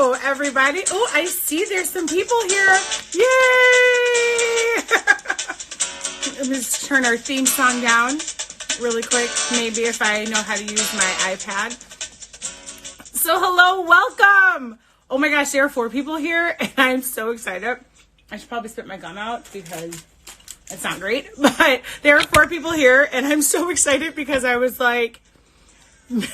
Hello, everybody. Oh, I see there's some people here. Yay! Let me just turn our theme song down really quick, maybe if I know how to use my iPad. So hello, welcome. Oh my gosh, there are 4 people here, and I'm so excited. I should probably spit my gum out because it's not great, but there are 4 people here, and I'm so excited because I was like,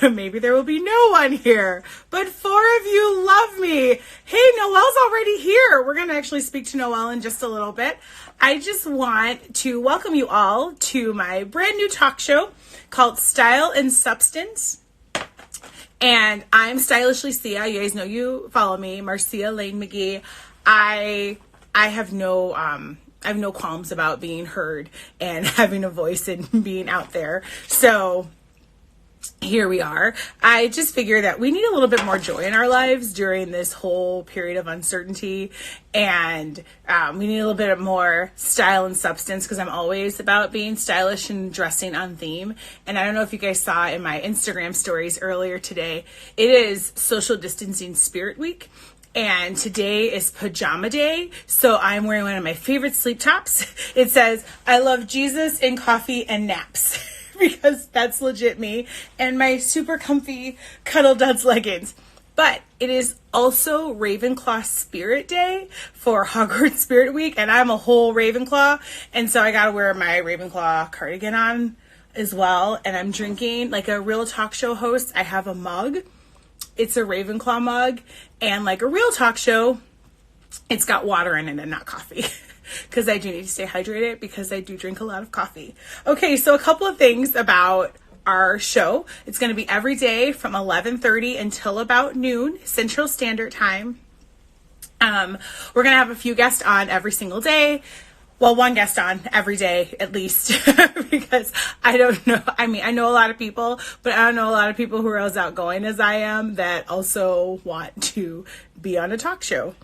maybe there will be no one here, but 4 of you love me. Hey, Noelle's already here. We're going to actually speak to Noelle in just a little bit. I just want to welcome you all to my brand new talk show called Style and Substance. And I'm Stylishly Sia. You guys know, you follow me, Marcia, Lane-McGee. I have no qualms about being heard and having a voice and being out there. So here we are. I just figure that we need a little bit more joy in our lives during this whole period of uncertainty, and we need a little bit more style and substance, because I'm always about being stylish and dressing on theme. And I don't know if you guys saw in my Instagram stories earlier today, it is Social Distancing Spirit Week. And today is pajama day, so I'm wearing one of my favorite sleep tops. It says, "I love Jesus and coffee and naps," because that's legit me, and my super comfy Cuddle Duds leggings. But it is also Ravenclaw Spirit Day for Hogwarts Spirit Week, and I'm a whole Ravenclaw, and so I gotta wear my Ravenclaw cardigan on as well. And I'm drinking, like a real talk show host, I have a mug. It's a Ravenclaw mug, and like a real talk show, it's got water in it and not coffee, because I do need to stay hydrated because I do drink a lot of coffee. Okay, so a couple of things about our show. It's going to be every day from 11:30 until about noon Central Standard Time. We're going to have a few guests on every single day. Well, one guest on every day, at least, because I don't know. I mean, I know a lot of people, but I don't know a lot of people who are as outgoing as I am that also want to be on a talk show.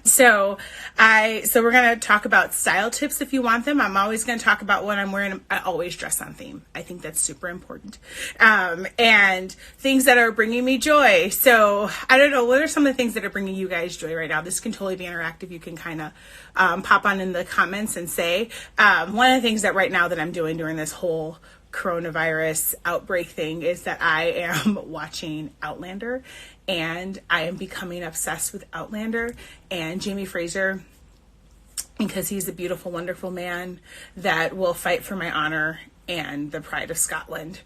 So we're going to talk about style tips if you want them. I'm always going to talk about what I'm wearing. I always dress on theme. I think that's super important. And things that are bringing me joy. So I don't know, what are some of the things that are bringing you guys joy right now? This can totally be interactive. You can kind of pop on in the comments and say. One of the things that right now that I'm doing during this whole coronavirus outbreak thing is that I am watching Outlander, and I am becoming obsessed with Outlander and Jamie Fraser, because he's a beautiful, wonderful man that will fight for my honor and the pride of Scotland.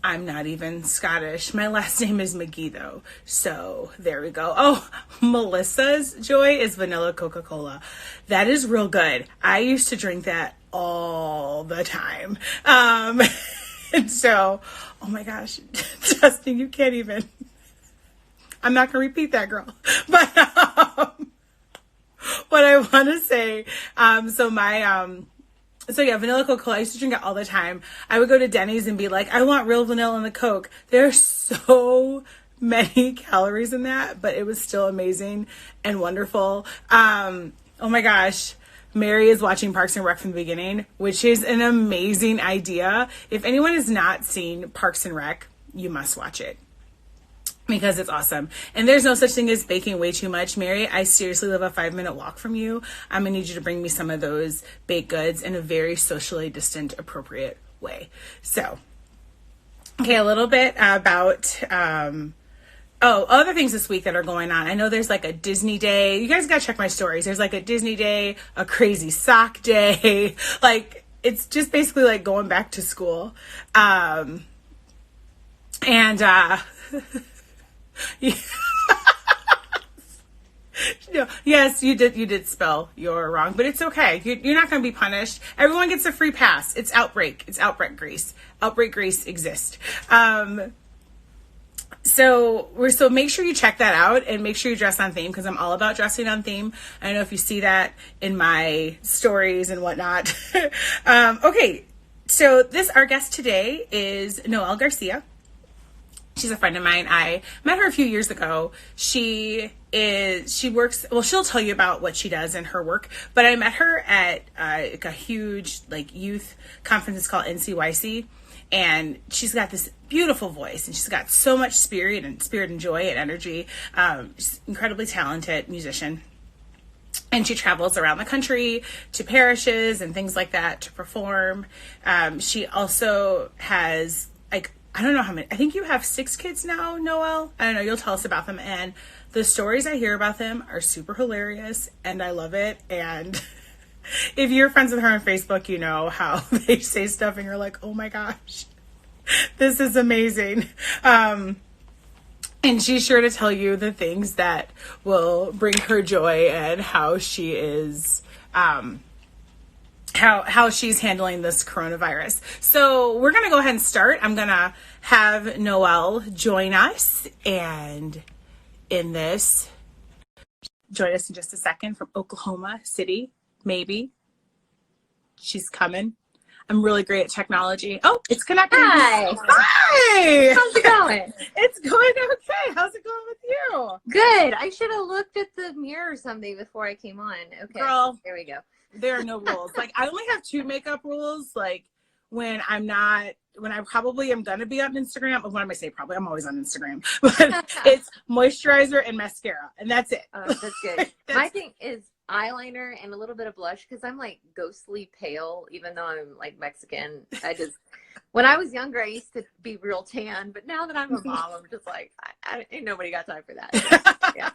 I'm not even Scottish. My last name is McGee, though. So there we go. Oh, Melissa's joy is vanilla Coca-Cola. That is real good. I used to drink that all the time. And so, oh my gosh, Justin, you can't even. I'm not going to repeat that, girl. But what I want to say, so yeah, vanilla Coca-Cola, I used to drink it all the time. I would go to Denny's and be like, I want real vanilla in the Coke. There's so many calories in that, but it was still amazing and wonderful. Oh my gosh. Mary is watching Parks and Rec from the beginning, which is an amazing idea. If anyone has not seen Parks and Rec, you must watch it, because it's awesome. And there's no such thing as baking way too much. Mary, I seriously live a 5-minute walk from you. I'm gonna need you to bring me some of those baked goods in a very socially distant, appropriate way. So, okay, a little bit about, other things this week that are going on. I know there's like a Disney day. You guys gotta check my stories. There's like a Disney day, a crazy sock day. Like, it's just basically like going back to school. Yes, you did spell your wrong, but it's okay. You're not going to be punished. Everyone gets a free pass. It's Outbreak Grease. Outbreak Grease exists. So make sure you check that out, and make sure you dress on theme, because I'm all about dressing on theme. I don't know if you see that in my stories and whatnot. Okay, so our guest today is Noelle Garcia. She's a friend of mine. I met her a few years ago. She works, well, she'll tell you about what she does in her work, but I met her at a huge like youth conference. It's called NCYC. and she's got this beautiful voice, and she's got so much spirit and joy and energy. She's incredibly talented musician. And she travels around the country to parishes and things like that to perform. She also has, like, I don't know how many, I think you have 6 kids now, Noelle. I don't know, you'll tell us about them. And the stories I hear about them are super hilarious, and I love it. And if you're friends with her on Facebook, you know how they say stuff and you're like, oh my gosh, this is amazing. And she's sure to tell you the things that will bring her joy and how she is, how she's handling this coronavirus. So we're going to go ahead and start. I'm going to have Noelle join us, and join us in just a second from Oklahoma City, maybe. She's coming. I'm really great at technology. Oh, it's connecting. Hi. Hi. How's it going? It's going okay. How's it going with you? Good. I should have looked at the mirror or something before I came on. Okay. Girl, there we go. There are no rules. Like, I only have 2 makeup rules. Like, when I probably am going to be on Instagram. When am I say probably? I'm always on Instagram. But it's moisturizer and mascara. And that's it. Oh, that's good. My thing is eyeliner and a little bit of blush, because I'm like ghostly pale, even though I'm like Mexican. When I was younger, I used to be real tan, but now that I'm a mom, I'm just like, ain't nobody got time for that. Yeah.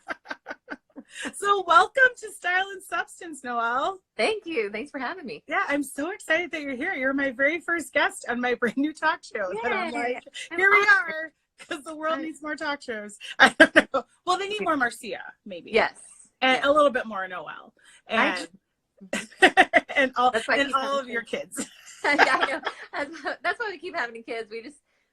So welcome to Style and Substance, Noelle. Thank you. Thanks for having me. Yeah, I'm so excited that you're here. You're my very first guest on my brand new talk show. Yay. And I'm like, here we are, because the world needs more talk shows. I don't know. Well, they need more Marcia, maybe. Yes. And a little bit more Noelle. And and all of your kids. I know. That's why we keep having kids.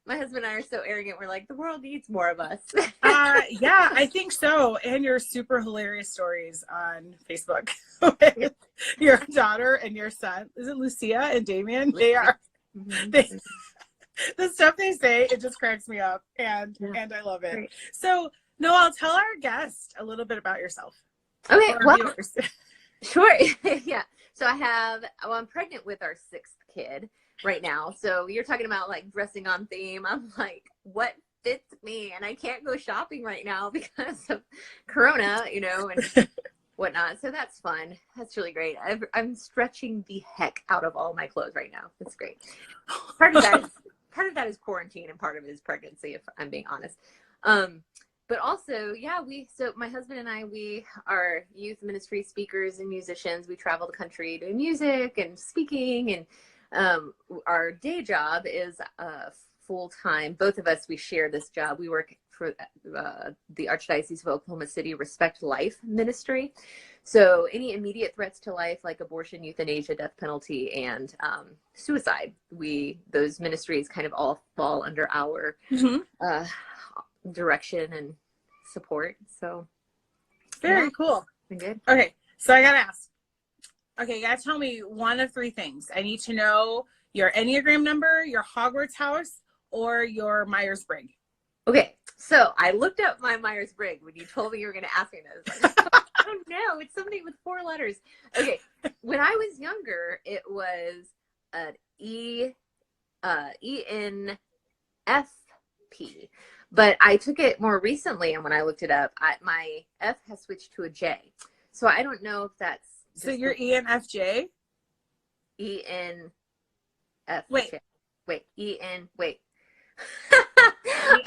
My husband and I are so arrogant. We're like, the world needs more of us. Yeah, I think so. And your super hilarious stories on Facebook with your daughter and your son. Is it Lucia and Damien? They are. Mm-hmm. The stuff they say, it just cracks me up, and I love it. Great. So, Noelle, tell our guest a little bit about yourself. Okay, well, sure. Yeah. So I'm pregnant with our 6th kid right now. So you're talking about like dressing on theme. I'm like, what fits me? And I can't go shopping right now because of Corona, and whatnot. So that's fun. That's really great. I'm stretching the heck out of all my clothes right now. It's great. Part of that is quarantine, and part of it is pregnancy, if I'm being honest. But also, yeah, so my husband and I, we are youth ministry speakers and musicians. We travel the country doing music and speaking, and our day job is full-time. Both of us, we share this job. We work for the Archdiocese of Oklahoma City Respect Life Ministry. So any immediate threats to life, like abortion, euthanasia, death penalty, and suicide, those ministries kind of all fall under our direction and support. So very cool. Good. Okay, so I gotta ask. Okay, you gotta tell me one of 3 things. I need to know your Enneagram number, your Hogwarts house, or your Myers-Briggs. Okay, so I looked up my Myers-Briggs when you told me you were going to ask me this. I don't know. It's something with 4 letters. Okay, when I was younger, it was an ENFP. But I took it more recently, and when I looked it up, my F has switched to a J. So I don't know if that's... So you're ENFJ? ENFJ. Wait.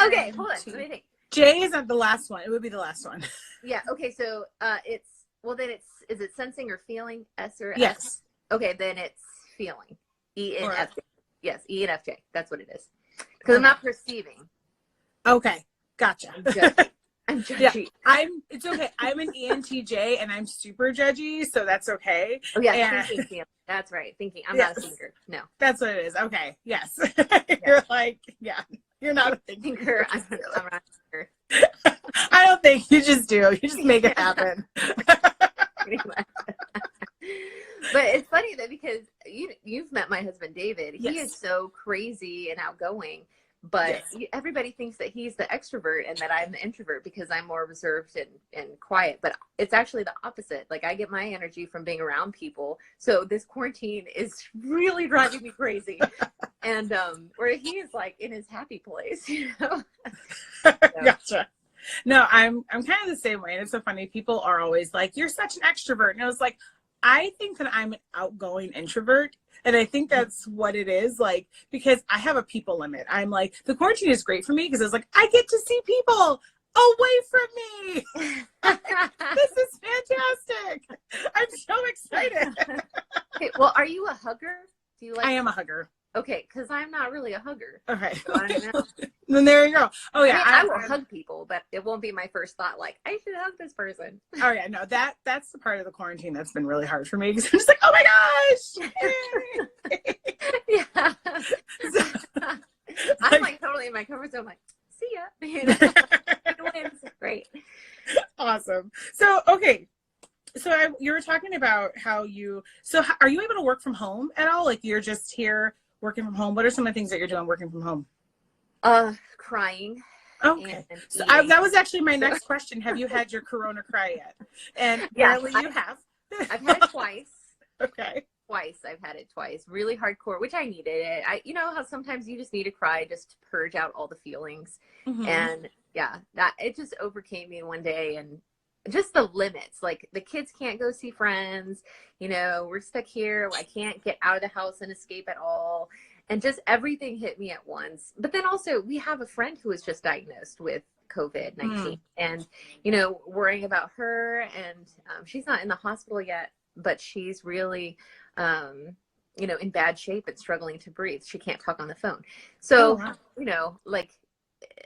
Okay, hold on. Let me think. J isn't the last one. It would be the last one. Yeah. Okay. So is it sensing or feeling? S or yes. S? Okay, then it's feeling. ENFJ. Yes, ENFJ. That's what it is. Because I'm not perceiving. Okay, gotcha. I'm judgy. Yeah, it's okay. I'm an ENTJ, and I'm super judgy, so that's okay. Oh yeah, thinking. That's right. Thinking. I'm not a thinker. No. That's what it is. Okay. Yes. You're like, yeah. You're not a thinker. I'm not a thinker. I don't think you just do. You just make it happen. But it's funny though, because you've met my husband David. He yes. is so crazy and outgoing, But Yes. everybody thinks that he's the extrovert and that I'm the introvert because I'm more reserved and quiet. But it's actually the opposite. Like, I get my energy from being around people. So this quarantine is really driving me crazy. And where he is like in his happy place, you know? So, Gotcha. No, I'm kind of the same way. And it's so funny. People are always like, you're such an extrovert. And I was like, I think that I'm an outgoing introvert. And I think that's what it is. Like, because I have a people limit. I'm like, the quarantine is great for me because it's like, I get to see people away from me. This is fantastic. I'm so excited. okay, well, are you a hugger? Do you like? I am a hugger. Okay, because I'm not really a hugger. Okay. So I don't know. Then there you go. Oh yeah. I will hug people, but it won't be my first thought. Like, I should hug this person. Oh yeah, no, that's the part of the quarantine that's been really hard for me because I'm just like, oh my gosh. Yeah. So, I'm like totally in my comfort zone. I'm like, see ya. You know? It's great. awesome. So okay, so you were talking about how you. So are you able to work from home at all? Like you're just here working from home. What are some of the things that you're doing working from home? Crying. Okay. And So that was actually my next question. Have you had your Corona cry yet? And apparently you have. I've had it twice. Okay. Twice. I've had it twice. Really hardcore, which I needed it. You know how sometimes you just need to cry just to purge out all the feelings. Mm-hmm. And yeah, that it just overcame me one day, and just the limits. Like, the kids can't go see friends. You know, we're stuck here. I can't get out of the house and escape at all. And just everything hit me at once. But then also, we have a friend who was just diagnosed with COVID-19 and, you know, worrying about her. And she's not in the hospital yet, but she's really, you know, in bad shape and struggling to breathe. She can't talk on the phone. So, you know, like,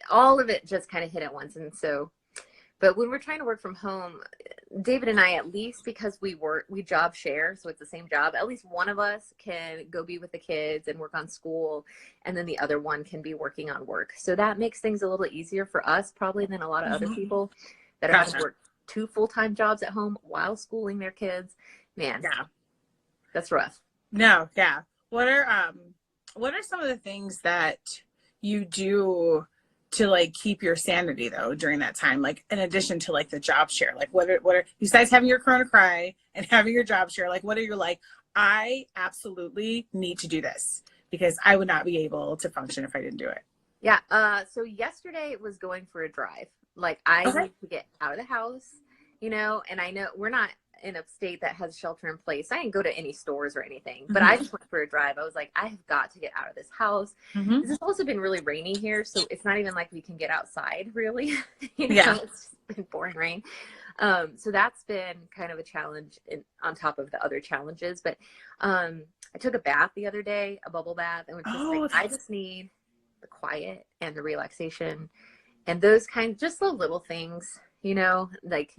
all of it just kind of hit at once. And so, but when we're trying to work from home, David and I, at least because we job share, so it's the same job, at least one of us can go be with the kids and work on school, and then the other one can be working on work. So that makes things a little easier for us probably than a lot of other people that are having to work 2 full-time jobs at home while schooling their kids. Man, that's rough. No, yeah. What are some of the things that you do to like keep your sanity though during that time, like in addition to like the job share? Like what are besides having your Corona cry and having your job share, like what are you like, I absolutely need to do this because I would not be able to function if I didn't do it? Yeah. So yesterday it was going for a drive. Like, I need to get out of the house, you know, and I know we're not in a state that has shelter in place. I didn't go to any stores or anything, but I just went for a drive. I was like, I have got to get out of this house. This has also been really rainy here, so it's not even like we can get outside really. You know, it's been pouring rain. So that's been kind of a challenge on top of the other challenges. But I took a bath the other day, a bubble bath, and was just like, I just need the quiet and the relaxation and those kinds, just the little things, you know, like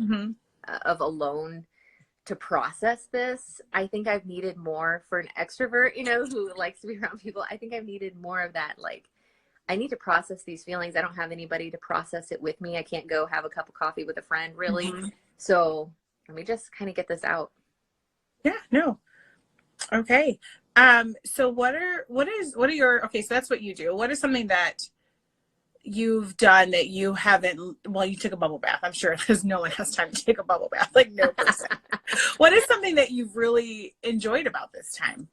of alone to process this. I think I've needed more for an extrovert, you know, who likes to be around people. I think I've needed more of that. Like, I need to process these feelings. I don't have anybody to process it with me. I can't go have a cup of coffee with a friend, really. So let me just kind of get this out. Yeah, no. Okay. So what are your, okay, so that's what you do. What is something that you've done that you haven't, well, you took a bubble bath. I'm sure because no one has time to take a bubble bath, like no person. What is something that you've really enjoyed about this time?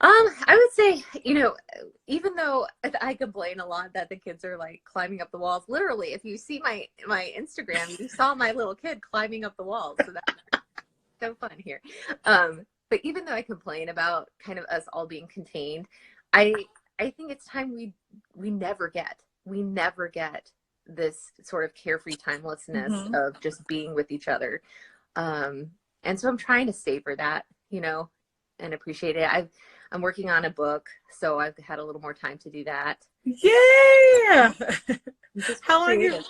I would say, you know, even though I complain a lot that the kids are like climbing up the walls, literally, if you see my Instagram, you saw my little kid climbing up the walls. So that's so fun here. But even though I complain about kind of us all being contained, I think it's time we never get this sort of carefree timelessness of just being with each other. And so I'm trying to savor that, you know, and appreciate it. I'm working on a book, so I've had a little more time to do that. Yeah. How long creative.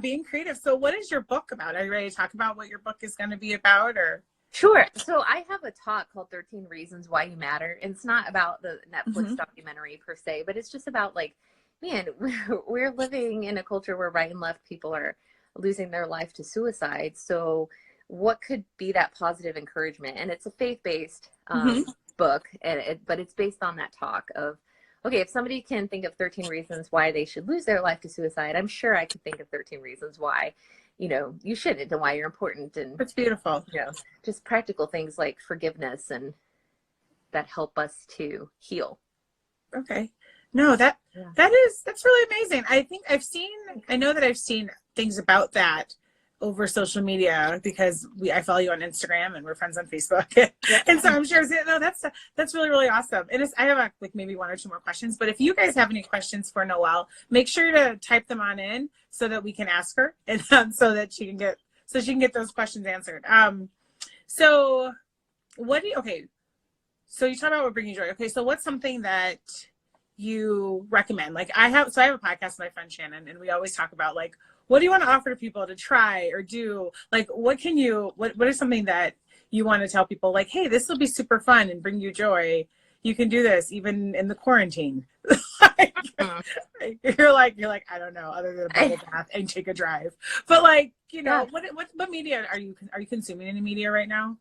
being creative. So what is your book about? Are you ready to talk about what your book is going to be about, or? Sure. So I have a talk called 13 Reasons Why You Matter. And it's not about the Netflix documentary per se, but it's just about like, man, we're living in a culture where right and left people are losing their life to suicide. So what could be that positive encouragement? And it's a faith-based book, but it's based on that talk of okay, if somebody can think of 13 reasons why they should lose their life to suicide, I'm sure I could think of 13 reasons why, you shouldn't, and why you're important, and, That's beautiful. just practical things like forgiveness and that help us to heal. Okay. No, that's really amazing. I know that I've seen things about that over social media because I follow you on Instagram and we're friends on Facebook. And so I'm sure, no, that's really, really awesome. And I have maybe one or two more questions, but if you guys have any questions for Noelle, make sure to type them on in so that we can ask her and so she can get those questions answered. So so you talk about what brings you joy. Okay. So what's something that you recommend? I have a podcast with my friend Shannon, and we always talk about what do you want to offer to people to try or do? What is something that you want to tell people? Hey, this will be super fun and bring you joy. You can do this even in the quarantine. You're like, I don't know, other than a bubble bath and take a drive. But what media are you consuming? Any media right now?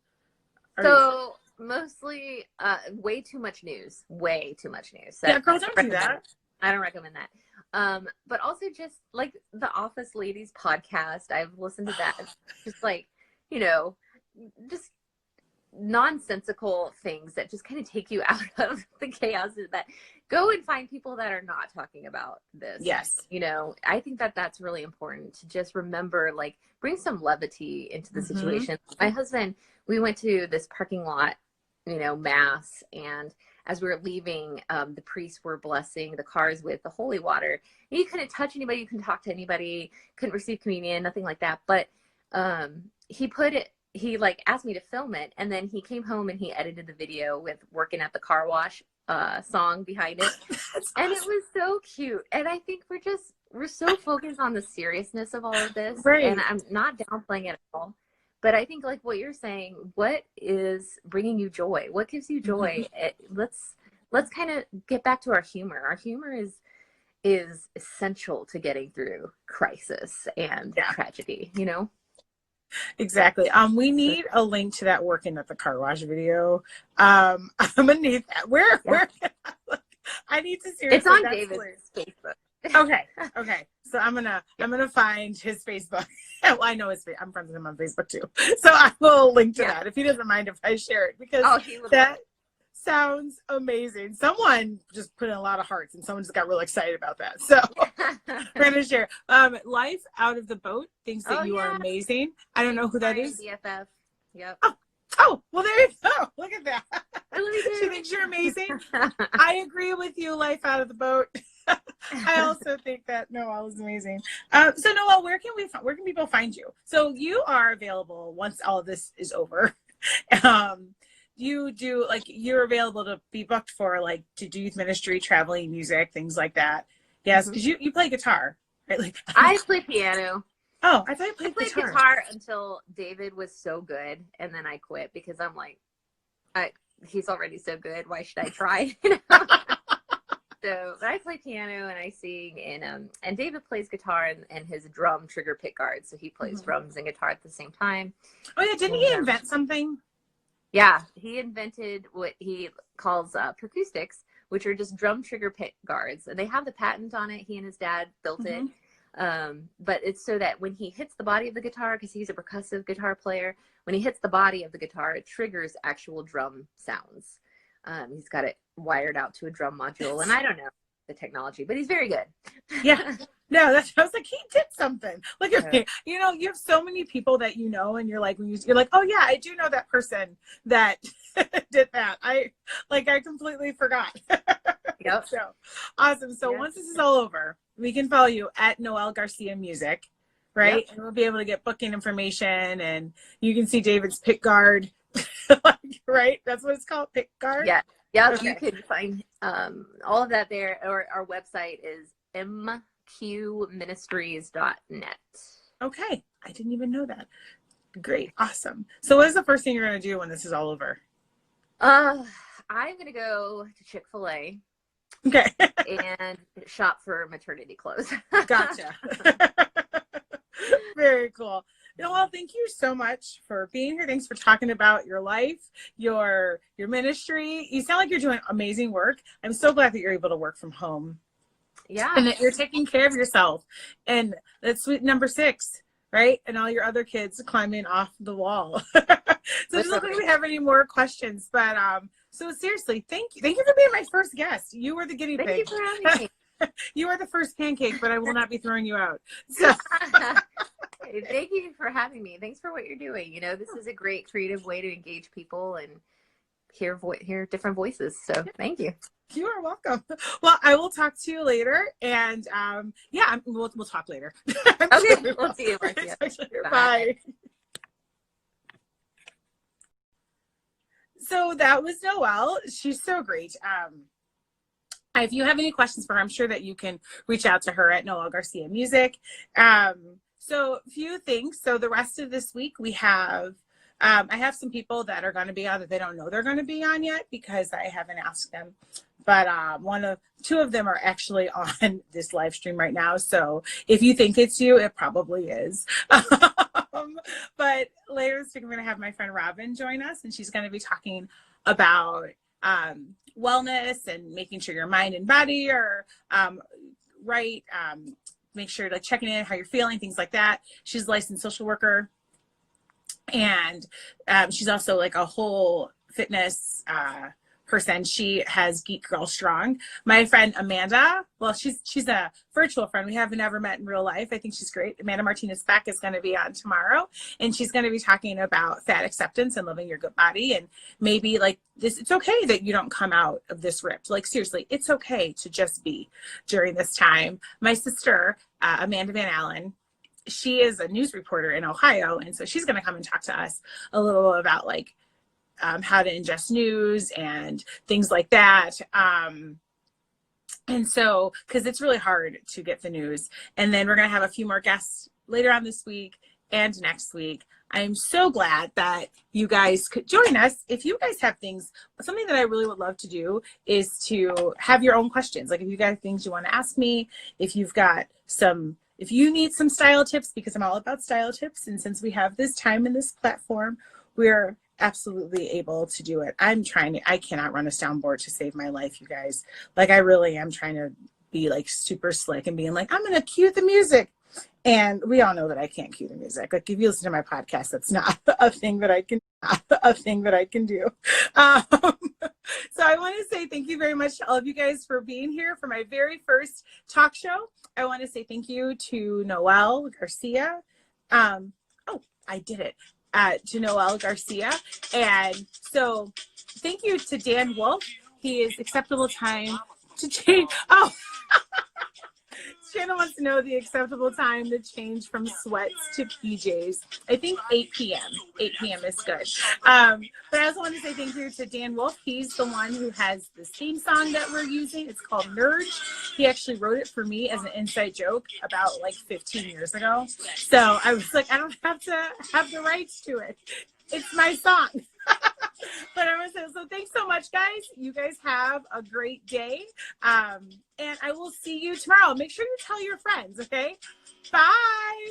Mostly way too much news. So yeah, girl, don't do that. I don't recommend that. But also just the Office Ladies podcast. I've listened to that. Just just nonsensical things that just kind of take you out of the chaos. That go and find people that are not talking about this. Yes. I think that's really important to just remember, bring some levity into the situation. My husband, we went to this parking lot, mass, and as we were leaving, the priests were blessing the cars with the holy water. And you couldn't touch anybody, you couldn't talk to anybody, couldn't receive communion, nothing like that. But he asked me to film it, and then he came home and he edited the video with "Working at the Car Wash" song behind it. And it was so cute. And I think we're so focused on the seriousness of all of this. Right. And I'm not downplaying it at all. But I think what you're saying, what is bringing you joy? What gives you joy? Let's kind of get back to our humor. Our humor is essential to getting through crisis and tragedy, Exactly. We need a link to that "Working at the Car Wash" video. I'm gonna need that. Where I need to seriously. It's on David's Facebook. Okay. So I'm gonna find his Facebook. Well, I know I'm friends with him on Facebook too. So I will link to that if he doesn't mind if I share it, because that sounds amazing. Someone just put in a lot of hearts and someone just got real excited about that. So we're gonna share. Life Out of the Boat thinks that you are amazing. I don't know who that is. BFF. Yep. Oh, well, there you go. Look at that. She thinks you're amazing. I agree with you, Life Out of the Boat. I also think that Noelle is amazing. So Noelle, where can people find you? So you are available once all of this is over. You're available to be booked for to do youth ministry, traveling, music, things like that. Yes, because you play guitar, right? I play piano. Oh, I thought you played guitar until David was so good, and then I quit because I'm he's already so good. Why should I try? So, but I play piano and I sing, and David plays guitar and his drum trigger pick guard. So he plays drums and guitar at the same time. Oh yeah, didn't he invent something? Yeah, he invented what he calls percoustics, which are just drum trigger pick guards, and they have the patent on it. He and his dad built it. But it's so that when he hits the body of the guitar, because he's a percussive guitar player, when he hits the body of the guitar, it triggers actual drum sounds. He's got it wired out to a drum module, and I don't know the technology, but he's very good. Yeah. No, I was like, he did something. Look at me. You have so many people that and you're like, you're like, oh yeah, I do know that person that did that. I completely forgot. Yep. So awesome. So once this is all over, we can follow you at Noelle Garcia Music, right? Yep. And we'll be able to get booking information, and you can see David's pick guard. Right? That's what it's called, pick guard? Yeah. Yeah, okay. You can find all of that there, or our website is mqministries.net. Okay. I didn't even know that. Great. Awesome. So what is the first thing you're going to do when this is all over? I'm going to go to Chick-fil-A. Okay. And shop for maternity clothes. Gotcha. Very cool. Noelle, thank you so much for being here. Thanks for talking about your life, your ministry. You sound like you're doing amazing work. I'm so glad that you're able to work from home. Yeah. And that you're taking care of yourself. And that's sweet number 6, right? And all your other kids climbing off the wall. So it doesn't look like we have any more questions. But so seriously, thank you. Thank you for being my first guest. You were the guinea pig. Thank you for having me. You are the first pancake, but I will not be throwing you out. So. Thank you for having me. Thanks for what you're doing. You know, this is a great creative way to engage people and hear different voices. So thank you. You are welcome. Well, I will talk to you later, and yeah, we'll talk later. Okay, we'll see you, Marcia. Bye. So that was Noelle. She's so great. If you have any questions for her, I'm sure that you can reach out to her at Noelle Garcia Music. So a few things. So the rest of this week we have, I have some people that are going to be on that they don't know they're going to be on yet because I haven't asked them. But two of them are actually on this live stream right now. So if you think it's you, it probably is. But later this week, I'm going to have my friend Robin join us, and she's going to be talking about wellness and making sure your mind and body are right. Make sure to checking in how you're feeling, things like that. She's a licensed social worker, and she's also like a whole fitness person. She has Geek Girl Strong. My friend Amanda, well, she's a virtual friend. We haven't ever met in real life. I think she's great. Amanda Martinez-Beck is going to be on tomorrow, and she's going to be talking about fat acceptance and living your good body, and maybe like this, it's okay that you don't come out of this ripped. Like seriously, it's okay to just be during this time. My sister, Amanda Van Allen, she is a news reporter in Ohio, and so she's going to come and talk to us a little about like how to ingest news and things like that. And so, because it's really hard to get the news. And then we're going to have a few more guests later on this week and next week. I'm so glad that you guys could join us. If you guys have things, something that I really would love to do is to have your own questions. Like if you got things you want to ask me, if you've got if you need some style tips, because I'm all about style tips. And since we have this time and this platform, we're absolutely able to do it. I cannot run a soundboard to save my life, you guys. Like I really am trying to be like super slick and being like, I'm going to cue the music. And we all know that I can't cue the music. Like if you listen to my podcast, that's not a thing that I can do. So I want to say thank you very much to all of you guys for being here for my very first talk show. I want to say thank you to Noelle Garcia. I did it. To Noelle Garcia. And so thank you to Dan Wolf. He is acceptable time to change. Oh, Shannon wants to know the acceptable time to change from sweats to PJs. I think 8 p.m. 8 p.m. is good. But I also want to say thank you to Dan Wolf. He's the one who has this theme song that we're using. It's called Nurge. He actually wrote it for me as an inside joke about like 15 years ago. So I was like, I don't have to have the rights to it. It's my song. But I want to say, so thanks so much, guys. You guys have a great day. And I will see you tomorrow. Make sure you tell your friends, okay? Bye.